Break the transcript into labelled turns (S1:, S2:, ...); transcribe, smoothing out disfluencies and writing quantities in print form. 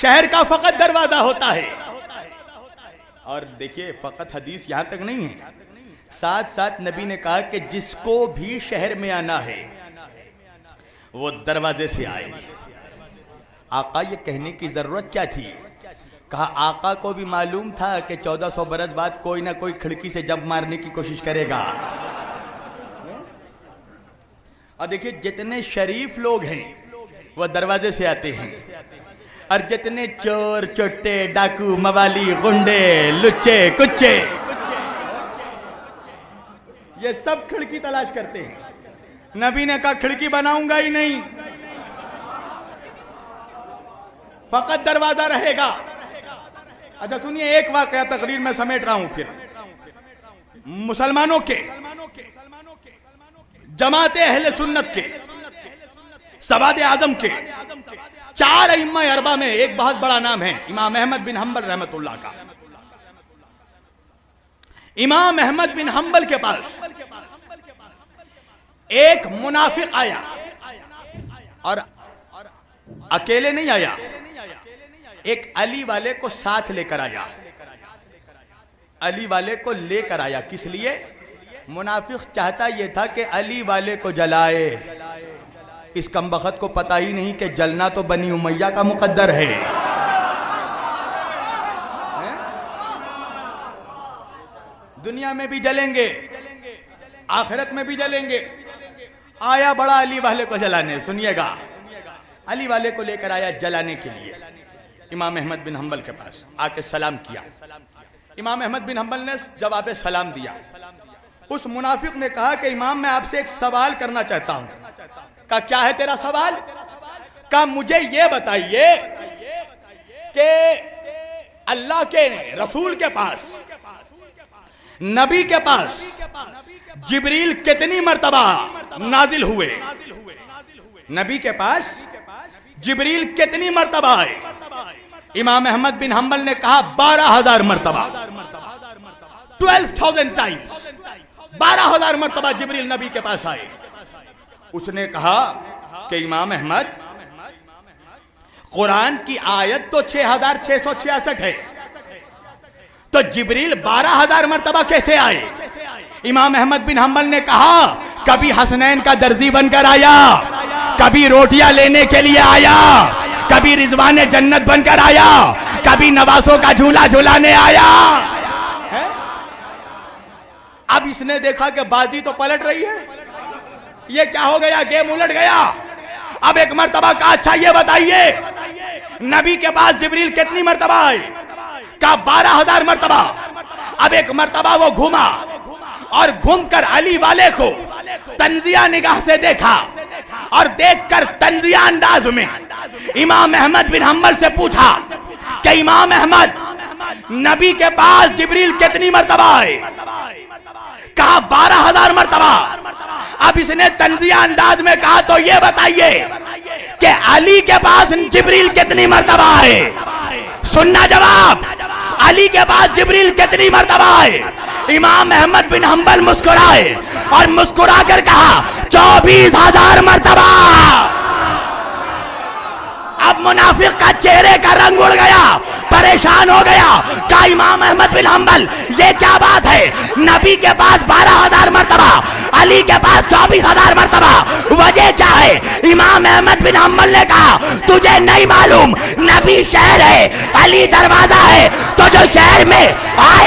S1: شہر کا فقط دروازہ ہوتا ہے. اور دیکھیے فقط حدیث یہاں تک نہیں ہے، ساتھ ساتھ نبی نے کہا کہ جس کو بھی شہر میں آنا ہے وہ دروازے سے آئے. آقا یہ کہنے کی ضرورت کیا تھی؟ کہا آقا کو بھی معلوم تھا کہ 1400 برس بعد کوئی نہ کوئی کھڑکی سے جب مارنے کی کوشش کرے گا. اور دیکھیے جتنے شریف لوگ ہیں وہ دروازے سے آتے ہیں، اور جتنے چور چٹے ڈاکو موالی غنڈے لچے کچے یہ سب کھڑکی تلاش کرتے ہیں. نبی نے کہا کھڑکی بناؤں گا ہی نہیں، فقط دروازہ رہے گا. اچھا سنیے ایک واقعہ تقریر میں سمیٹ رہا ہوں. پھر مسلمانوں کے جماعت اہل سنت کے سواد اعظم کے 4 ائمہ اربعہ میں ایک بہت بڑا نام ہے امام احمد بن حنبل رحمت اللہ کا. امام احمد بن حنبل کے پاس ایک منافق آیا، اور اکیلے نہیں آیا، ایک علی والے کو ساتھ لے کر آیا. علی والے کو لے کر آیا کس لیے؟ منافق چاہتا یہ تھا کہ علی والے کو جلائے. اس کمبخت کو پتہ ہی نہیں کہ جلنا تو بنی امیہ کا مقدر ہے. دنیا میں بھی جلیں گے، آخرت میں بھی جلیں گے. آیا بڑا علی والے کو جلانے. سنیے گا، علی والے کو لے کر آیا جلانے کے لیے امام احمد بن حنبل کے پاس. آ کے سلام کیا. امام احمد بن حنبل نے جواب سلام دیا. اس منافق نے کہا کہ امام میں آپ سے ایک سوال کرنا چاہتا ہوں. کہا کیا ہے تیرا سوال؟ کہا مجھے یہ بتائیے کہ اللہ کے رسول کے پاس، نبی کے پاس جبریل کتنی مرتبہ نازل ہوئے؟ نبی کے پاس جبریل کتنی مرتبہ آئے؟ امام احمد بن حنبل نے کہا 12,000 مرتبہ. 12,000 ٹائمز 12,000 مرتبہ جبریل نبی کے پاس آئے. اس نے کہا کہ امام احمد قرآن کی آیت تو 6,666 ہے، تو جبریل 12,000 مرتبہ کیسے آئے؟ امام احمد بن حنبل نے کہا کبھی حسنین کا درزی بن کر آیا، کبھی روٹیاں لینے کے لیے آیا، کبھی رضوان جنت بن کر آیا، کبھی نواسوں کا جھولا جھولانے آیا. اب اس نے دیکھا کہ بازی تو پلٹ رہی ہے، یہ کیا ہو گیا؟ گیم الٹ گیا. اب ایک مرتبہ کہا اچھا یہ بتائیے نبی کے پاس جبریل کتنی مرتبہ آئے؟ کہا 12,000 مرتبہ. اب ایک مرتبہ وہ گھوما اور گھوم کر علی والے کو تنزیہ نگاہ سے دیکھا، اور دیکھ کر تنزیہ انداز میں امام احمد بن حنبل سے پوچھا کہ امام احمد نبی کے پاس جبریل کتنی مرتبہ آئے؟ کہا 12,000 مرتبہ. اب اس نے تنزیہ انداز میں کہا تو یہ بتائیے کہ علی کے پاس جبریل کتنی مرتبہ آئے؟ سننا جواب. علی کے پاس جبریل کتنی مرتبہ آئے؟ امام احمد بن حنبل مسکرائے اور مسکرا کر کہا 24,000 مرتبہ. اب منافق کا چہرے کا رنگ اڑ گیا، پریشان ہو گیا. کہا امام احمد بن حنبل یہ کیا بات ہے؟ نبی کے پاس 12,000 مرتبہ، علی کے پاس 24,000 مرتبہ، وجہ کیا ہے؟ امام احمد بن حنبل نے کہا تجھے نہیں معلوم؟ نبی شہر ہے، علی دروازہ ہے، تو جو شہر میں آئے